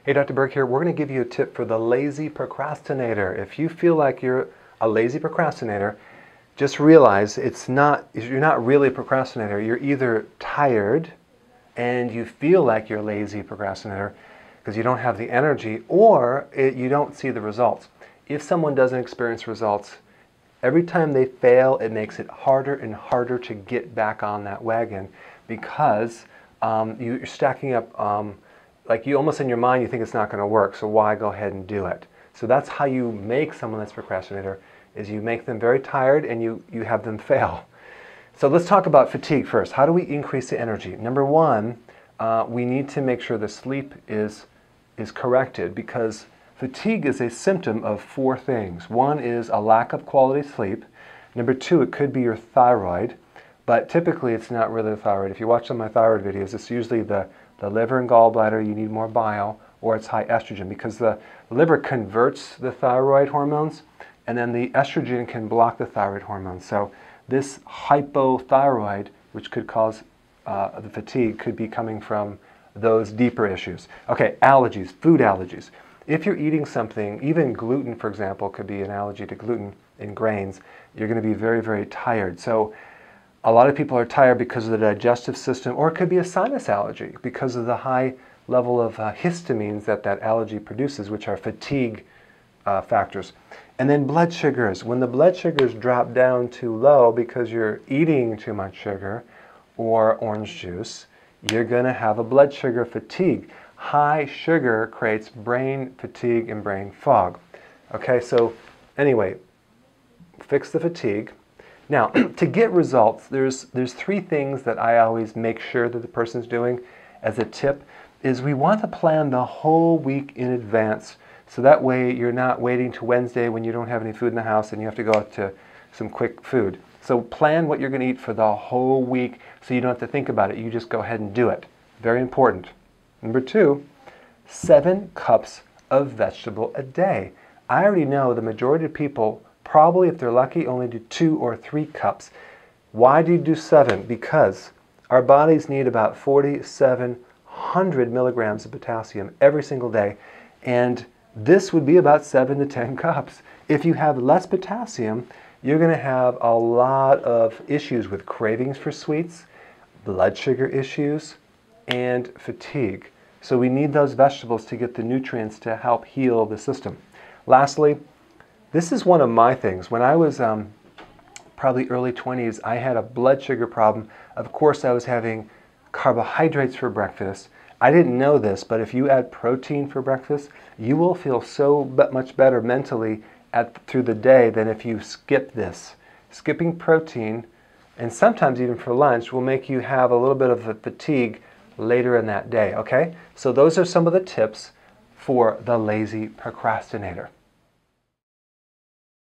Hey, Dr. Berg here. We're going to give you a tip for the lazy procrastinator. If you feel like you're a lazy procrastinator, just realize you're not really a procrastinator. You're either tired and you feel like you're a lazy procrastinator because you don't have the energy, or you don't see the results. If someone doesn't experience results, every time they fail, it makes it harder and harder to get back on that wagon because you're stacking up like you almost in your mind you think it's not going to work, so why go ahead and do it? So that's how you make someone that's a procrastinator, is you make them very tired and you have them fail. So let's talk about fatigue first. How do we increase the energy? Number one, we need to make sure the sleep is corrected, because fatigue is a symptom of four things. One is a lack of quality sleep. Number two, it could be your thyroid, but typically it's not really the thyroid. If you watch some of my thyroid videos, it's usually the liver and gallbladder, you need more bile, or it's high estrogen, because the liver converts the thyroid hormones, and then the estrogen can block the thyroid hormones. So this hypothyroid, which could cause the fatigue, could be coming from those deeper issues. Okay, allergies, food allergies. If you're eating something, even gluten, for example, could be an allergy to gluten in grains, you're going to be very, very tired. So a lot of people are tired because of the digestive system, or it could be a sinus allergy because of the high level of histamines that allergy produces, which are fatigue factors. And then blood sugars. When the blood sugars drop down too low because you're eating too much sugar or orange juice, you're going to have a blood sugar fatigue. High sugar creates brain fatigue and brain fog. Okay, so anyway, fix the fatigue. Now, to get results, there's three things that I always make sure that the person's doing as a tip. Is we want to plan the whole week in advance, so that way you're not waiting to Wednesday when you don't have any food in the house and you have to go out to some quick food. So plan what you're going to eat for the whole week so you don't have to think about it. You just go ahead and do it. Very important. Number two, 7 cups of vegetable a day. I already know the majority of people, probably if they're lucky, only do 2 or 3 cups. Why do you do 7? Because our bodies need about 4,700 milligrams of potassium every single day, and this would be about 7 to 10 cups. If you have less potassium, you're going to have a lot of issues with cravings for sweets, blood sugar issues, and fatigue. So we need those vegetables to get the nutrients to help heal the system. Lastly, this is one of my things. When I was probably early 20s, I had a blood sugar problem. Of course, I was having carbohydrates for breakfast. I didn't know this, but if you add protein for breakfast, you will feel so much better mentally through the day than if you skip this. Skipping protein, and sometimes even for lunch, will make you have a little bit of a fatigue later in that day, okay? So those are some of the tips for the lazy procrastinator.